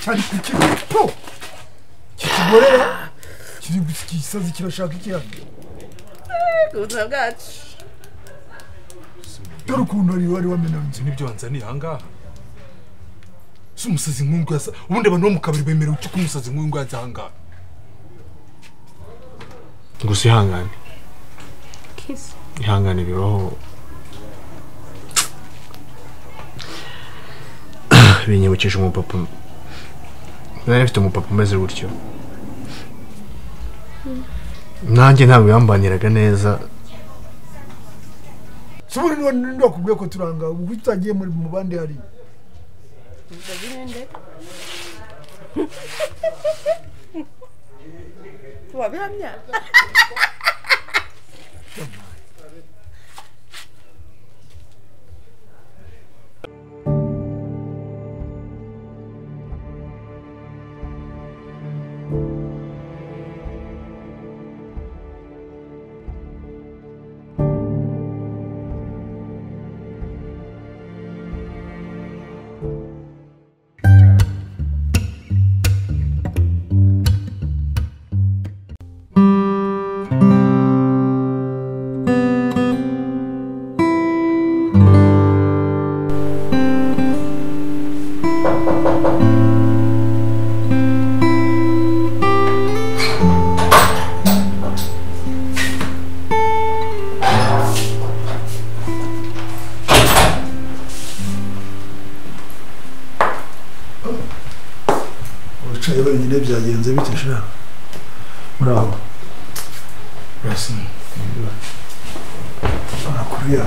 cyari kukigo kikigorera kiri gusikisazi kirashaka ikiyanga ubuzima bwacu dore ukuntu ari wari wamena inzu nibyo wanzaniye ahangaha si umusazi nk'ungu yasa ubundi abantu bo mu kabiri bemerewe uko umusazi nk'ungu yaza ahangaha gusa ihangane ihangane bibaho binyibukije umupapa nari mfite umupapa umeze gutyo nanjye ntabwo yambaniraga neza Suburi ndo kubwiye ko turanga ubu tutagiye muri mu bandi hari tubabihamya byagenze bite sha muraho basi arakuriya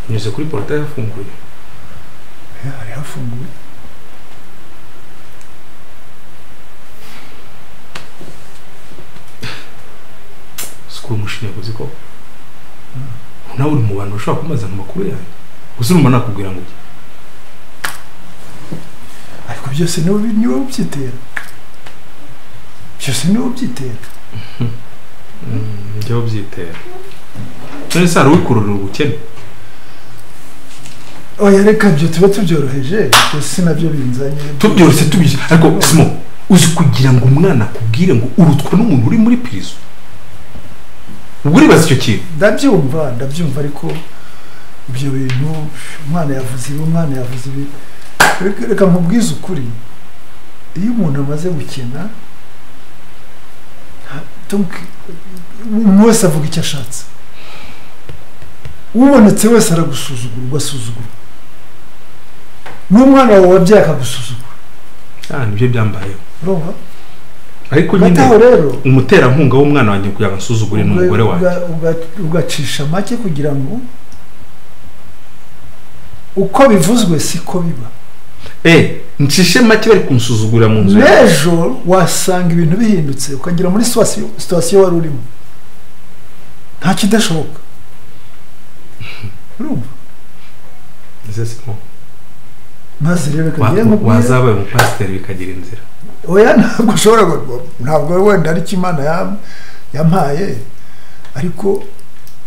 nyuze kuri portail yafunguye ari hafunguye sikuru mushine kuziko nawe uri mu bantu bashobora kumaza amakuru yawe uzuruma nakubwira ngo ariko byose niwe ubyitera byose niwe ubyitera njye ubyitera none se hari uwikururira ubukene oya reka byo tuba tubyoroheje byose nabyo binzanye tubyoroshye tubije ariko Simo uzi kugira ngo umwana akubwire ngo urutwa n'umuntu uri muri prison ubwo uribaza icyo kintu ndabyumva ariko ibyo bintu umwana yavuze ibi reka nkubwize ukuri iyo umuntu amaze gukina umuntu wese avuga icyo ashatse ubonetse wese aragusuzugura ugasuzugura n'umwana wawe wabyaye akagusuzugura nibyo byambayeho urumva ariko nyine umuterankunga w'umwana wanjye kugira ngo asuzugure n'umugore wanjye ugacisha make kugira ngo uko bivuzwe siko biba ncishe make bari kunsuzugura mu nzu n'ejo wasanga ibintu bihindutse ukagira muri situation wari urimo nta kidashoboka urumva maze rero kagiye mu wazabaye umupasiteri bikagira inzira oya ntabwo ushobora ntabwo wenda ari Imana yampaye ariko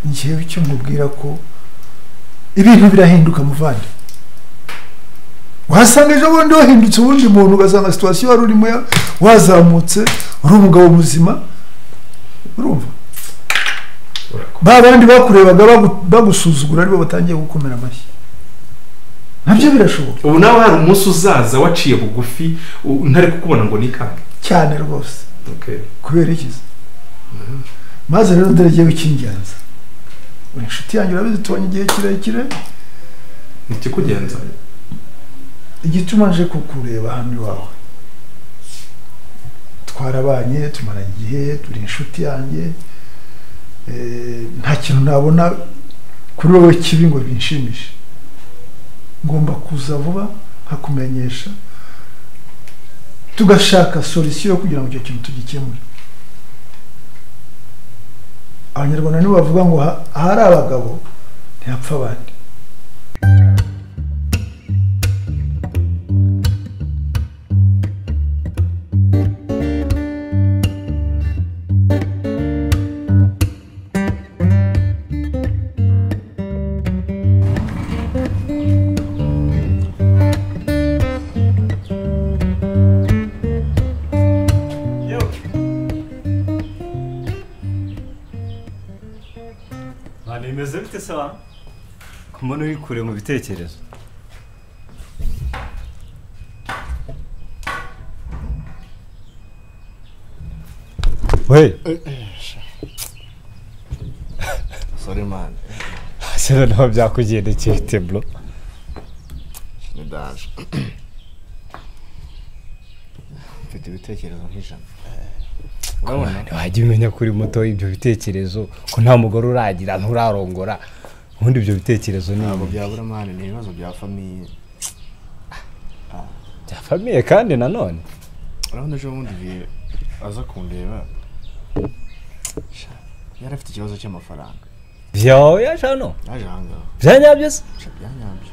ngiye icyo mubwira ko ibintu birahinduka muvandi wasanga ejo bundi wahindutse ubundi muntu ugasanga situation wari urimo wazamutse uri umugabo muzima urumva babandi bakurebaga bagusuzugura aribo batangiye gukomera amashyi nabyo birashoboka ubu nawe hari umunsi uzaza waciye bugufi ntari kukubona ngo nikange cyane rwose kubera ikiza maze rero dore giye w'ikingenza uri inshuti yanjye urabizi tubonye igihe kirekire ikikugenza igituma nje kukureba hano iwawe twarabanye tumara igihe turi inshuti yanjye nta kintu nabona kuri wowe kibi ngo binshimishe ngomba kuza vuba nkakumenyesha tugashaka solution kugira ngo icyo kintu tugikemure abanyarwanda nibo bavuga ngo ahari abagabo ntihapfa abandi Bite sawa? Kumbona uri kure mu bitekerezo. Wait. Sorry man. Sero no byakugendekeye bite bro? Ndaje. Mfite ibitekerezo nk'ijana. Urabona wajya umenya kuri moto ibyo bitekerezo ko nta mugore uragira nturarongora. Ubundi ibyo bitekerezo ni ntabwo byabura man, ni ibibazo bya famille. Bya famille kandi nanone. Urabona ejo bundi aza kundeba. Yari afite ikibazo cy'amafaranga. Byawe yashano? Ajanga. Byanyabye se? Byanyabye.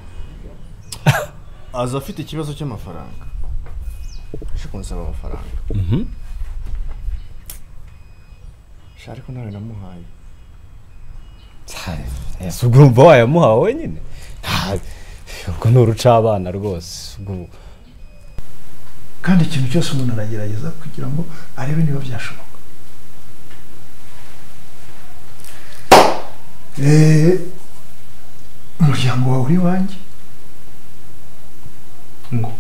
Aza afite ikibazo cy'amafaranga. Ashe kunsaba amafaranga. Shari ko nawe namuhaye. Ese urumva wayamuhawe wenyine? Ubwo nuruca abana rwose. kandi ikintu cyose umuntu aragerageza kugira ngo arebe niba byashoboka. Umuryango wawe uri wanjye ngo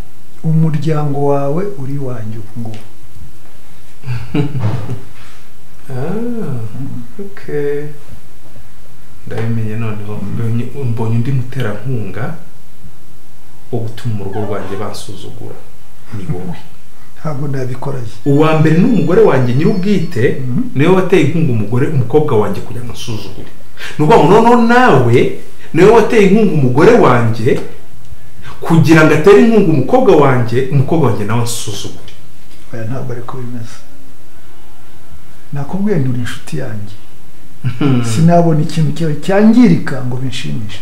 umuryango wawe uri wanjye ngo okay ndabimenye noneho mbonye undi muterankunga wo gutuma mu rugo rwanjye basuzugura ni wowe. ntabwo ndabikoraye. Uwa mbere n'umugore wanjye nyirubwite niwe wateye inkunga umukobwa wanjye kugira ngo asuzugure. Nuko noneho nawe niwe wateye inkunga umugore wanjye kugira ngo atere inkunga umukobwa wanjye nawe asuzugure. Oya ntabwo ariko bimeze. Nakubwiye nduri inshuti yanjye. Sinabona ikintu cyawe cyangirika ngo binshimishe.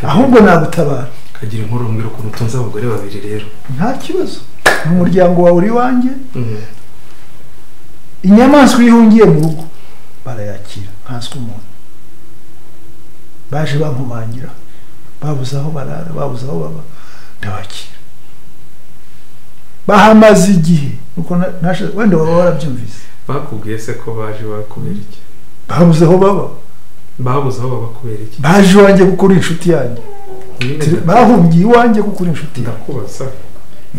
Ahubwo nagutabara. Kagira inkuru mbwira ukuntu utunze abagore babiri rero. Nta kibazo. Umuryango wawe uri wanjye. Inyamaswa ihungiye mu rugo barayakira nkanswe umuntu. Baje bankomangira. Babuze aho barara, babuze aho baba. Ndabakira. Bahamaze igihe nuko wenda baba warabyumvise. Bakubwiye se ko baje bakubera iki? Babuze aho baba. Babuze aho baba kubera iki? Baje wanjye gukora inshuti yanjye. Bahungiye iwanjye gukora inshuti. Ndakubaza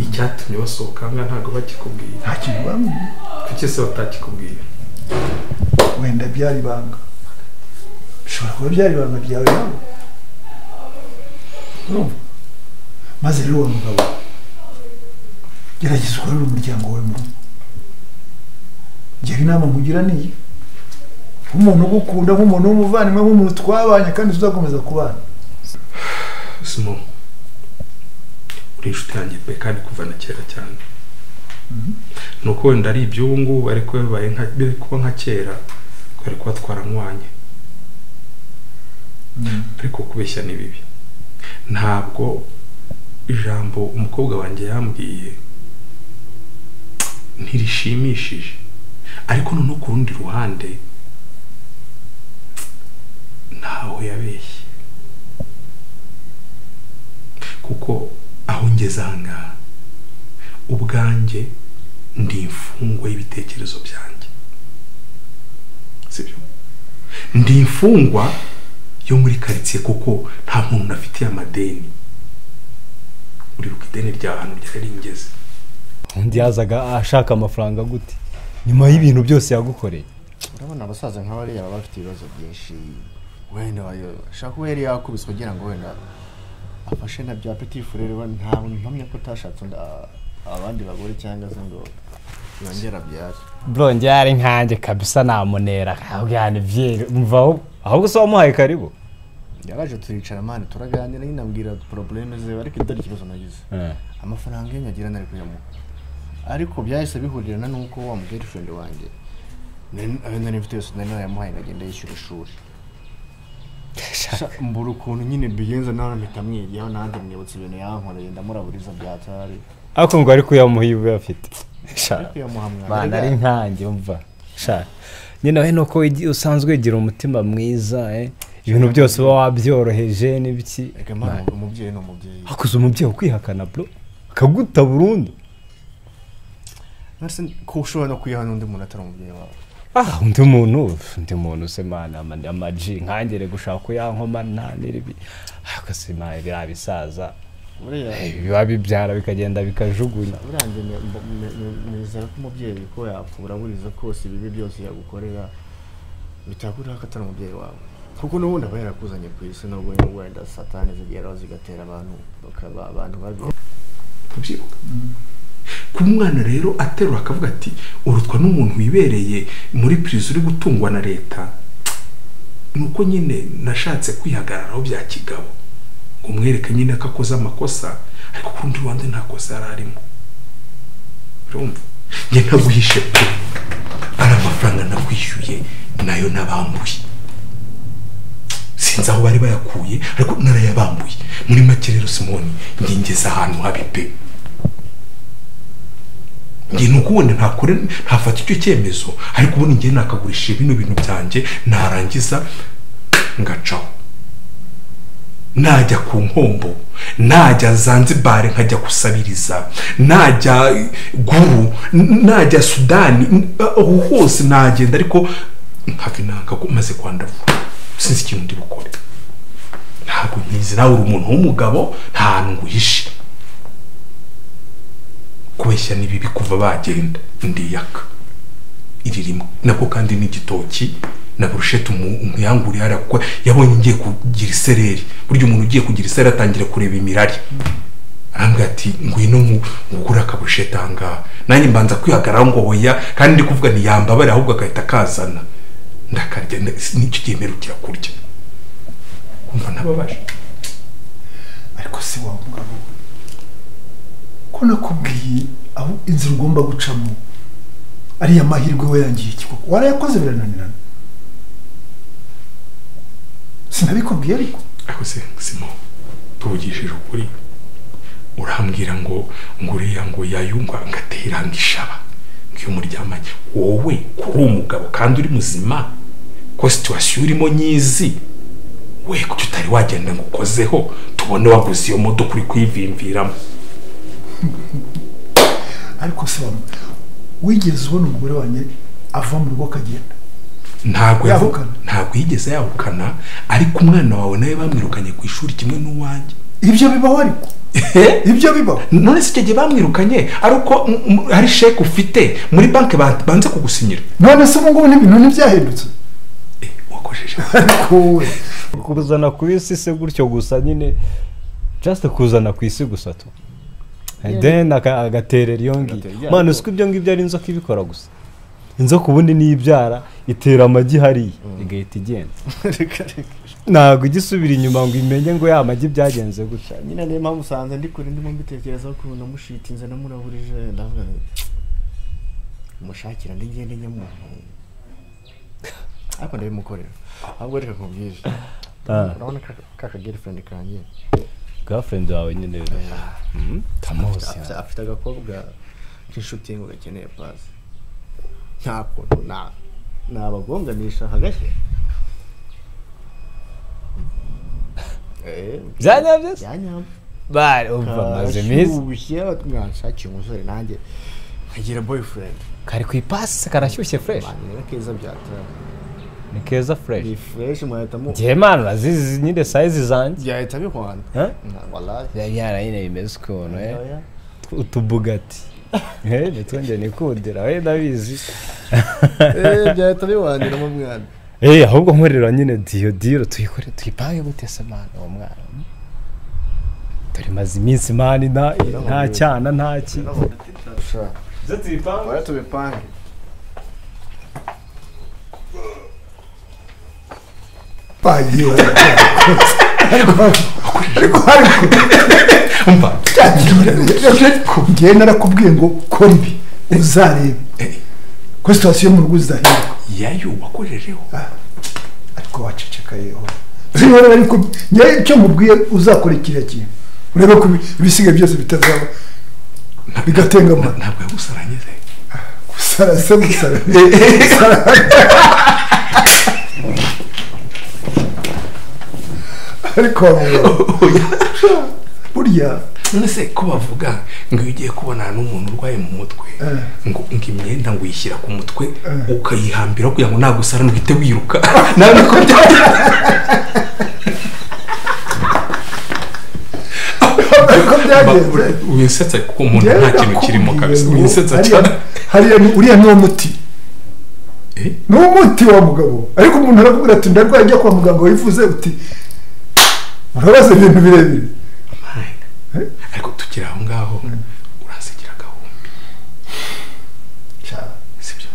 icyatumye basohoka ntabwo bakikubwiye. Nta kintu bambwiye. Kuki se batakikubwiye? Wenda byari banga. Bishobora kuba byari banga byawe nawe. Maze rero uwo mugabo gerageza ukorere umuryango wawe mu rugo. Ngira inama nkugira niyi. Umuntu ugukunda nk'umuntu w'umuvandimwe nk'umuntu twabanye kandi tuzakomeza kubana. Simo uri inshuti yanjye pe kandi kuva na kera cyane. Nuko wenda ari iby'ubu ngubu ariko bibaye nka kera twari kuba twaranywanye. Ariko kubeshya ni bibi. Ntabwo ijambo umukobwa wanjye yambwiye ntirishimishije, ariko no ku rundi ruhande ntaho yabeshye, kuko aho ngeze ahangaha ubwanjye ndi imfungwa y'ibitekerezo byanjye, sibyo? Ndi imfungwa yo muri quartier kuko nta muntu nafitiye amadeni. Uri ukideni rya hano ryari ngeze. Undi yazaga ashaka amafaranga gute nyuma y'ibintu byose yagukoreye? Urabona abasaza nk'abari baba bafite ibibazo byinshi, wenda shaka weri yakubiswe kugira ngo wenda afashe na bya petit frère ntabwo mpamya ko tashatse abandi bagore cyangwa se ngo yongera byari. Bro njyari nkanjye kabisa namunera ahubwo vyere mvaho ahubwo so wamuhaye karibu. Yaraje turicara mani turaganira yinambwira problème ze ariko idari kibazo nagize. Amafaranga y'inyagira nari kuyamuha. Ariko byahise bihurirana nuko wa girlfriend wanjye nari mfite yose nari yamuhaye ngagenda yishyura ishuri. Mbura ukuntu nyine bigenza nawe mpita nanjye mwibutse ibintu yankoreye ndamuraburiza byatari. Ako ngo ari kuyamuha iwe afite. Sha. Bana ari nkanjye umva. Sha. Nyine we nuko usanzwe ugira umutima mwiza ibintu byose uba wabyoroheje n'ibiki. Umubyeyi no mubyeyi. Hakuze umubyeyi ukwihakana bro. Akaguta burundu. Nase ko ushobora no kwihana undi muntu atari umubyeyi wawe. undi muntu se mana amaji nkangere gushaka kuyankoma ntaniribi akasima birabisaza biba bibyara bikagenda bikajugunya urange nizera ko umubyeyi ko yakuraburiza kose ibibi byose yagukorera bitakura akatara umubyeyi wawe kuko n'ubundi aba yarakuzanye ku isi nubwo wenda satani zigeraho zigatera abantu babi kubyibuka ku mwana rero aterura akavuga ati urutwa n'umuntu wibereye muri prison uri gutungwa na leta nuko nyine nashatse kwihagararaho bya kigabo ngo mwereke nyine ko akoze amakosa ariko ku rundi ruhande nta kosa yararimo urumva njye ntaguhishe pe ari amafaranga nakwishyuye nayo nabambuye sinzi aho bari bayakuye ariko narayabambuye muri make rero Simoni njye ngeze ahantu habi pe njye nuko wenda ntafata icyo cyemezo ariko ubundi njye nakagurisha bino bintu byanjye narangiza ngacaho najya ku nkombo najya Zanzibar nkajya gusabiriza najya Guru najya Sudani aho hose nagenda ariko nkavinanga ko maze kwandavura sinzi ikintu ndi bukore ntabwo nyizi nawe uri umuntu w'umugabo nta hantu nguhishe kubeshya nibibi kuva bagenda ndiyaka iririmo nako kandi n'igitoki na brushette umuyanguri ara kuko yabonye ngiye kugira isereri buryo umuntu ugiye kugira isereri atangira kureba imirari arambwira ati ngwino ngukura ka brushette anga nanjye mbanza kwihagarara ngo hoya kandi ndi kuvuga ni yambabare ahubwo agahita kazana ndakarya n'icyo cyemerukira kurya kumva nababaje ariko si wa mugabo ko nakubwiye aho inzira ugomba gucamo ari amahirwe we yangiye ikiko warayakoze birananirana sinabikubwiye ariko se Simo tuvugishije ukuri urambwira ngo nguriya ngo yayungwa ngatera ngishaba ngiyo muryamanye wowe kuri umugabo kandi uri muzima ko situation urimo nyizi we kuko utari wagenda ngo ukozeho tubone waguze iyo modoka uri kwivimviramo ariko se wigeze ubona umugore wanjye ava mu rugo akagenda ntabwo yigeze yahukana ariko umwana wawe nawe bamwirukanye ku ishuri kimwe n'uwanjye ibyo bibaho ariko ibyo bibaho none se igihe bamwirukanye ariko hari sheke ufite muri banki banze kugusinyira none se ubu ngubu n'ibintu ntibyahindutse wakojeje ariko we kuzana ku isi se gutyo gusa nyine just kuzana ku isi gusa tu then agaterera iyo ngiyo mwana usiko ibyo ngibyo ari inzoka ibikora gusa inzoka ubundi niyibyara itera amagi hariya igahita igenda ntabwo igisubira inyuma ngo imenye ngo ya magi byagenze gutya nyine niyo mpamvu usanze ndi kure ndimo mbitekerezaho ukuntu namushitinze namuraburije ndavuga umushakira ndigende nyamuntu ariko ndabimukorera ahubwo reka nkubwije urabona kaka girlfriend kanjye girlfriend wawe nyine tamuzi afite agakobwa k'inshuti ngo gakeneye pasi nta kuntu nabagonganisha hagashye byanyabyo byanyabyo bari umva maze mezi ubushyye mwanshakiye umusore nanjye nkagira boyfriend kari ku ipasi karashyushye fresh ni keza byatara ni keza fresh ni fresh mwahitamo ngiye mana urazizi nyine size zanjye byahita bihwana wallahi yara nyine bimeze ukuntu utubugati nitwongere nikundira we ndabizi byahita biwanira mu mwana ahubwo nkorera nyine diyo tuyikore tuyipange gute se mana uwo mwana turi maze iminsi mani nta cyana nta ki zo tuyipange waya tubipange bagiye umva ngiye narakubwiye ngo kora ibi uzarebe ko situation mu rugo uzahinduka yayo wakojejeho ariko waceceka yeho zihora ariko ngiye icyo mubwiye uzakora kiriya kintu urebe ko ibisiga byose bitazaba bigatengama ntabwo yagusaranye se gusara se gusara ariko burya none se ko bavuga ngo iyo ugiye kubona n'umuntu urwaye mu mutwe ngo imyenda ngo uyishyira ku mutwe ukayihambira kugira ngo nagusara ntuhite wiruka nawe niko byagenze wisetsa kuko umuntu nta kintu kirimo kabisa wisetsa cyane hariya uriya ni umuti ni umuti wa mugabo ariko umuntu aravuga ati ndarwaye njya kwa muganga wivuze uti urabaza ibintu birebire ariko tukiri aho ngaho uransigira agahumbi sibyo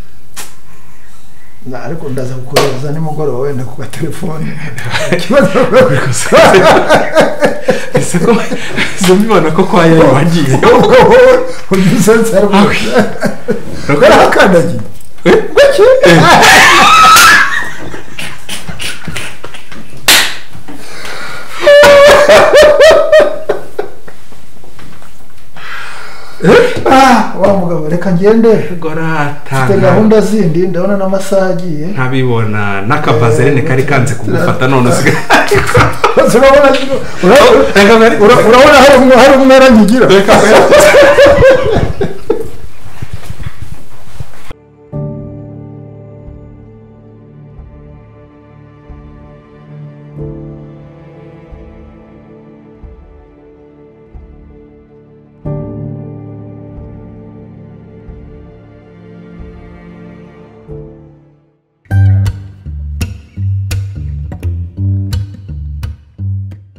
ariko ndaza kukubaza nimugoroba wenda ku gatelefone ese ko mbibona ko kwa yayo wagiye ugize nsarwa barahakandagiye gake wa mugabo reka ngende mfite gahunda zindi ndabona n'amasaha agiye ntabibona n'akabazerene kari kanze kugufata none usigaye urabona hari umwera nyigira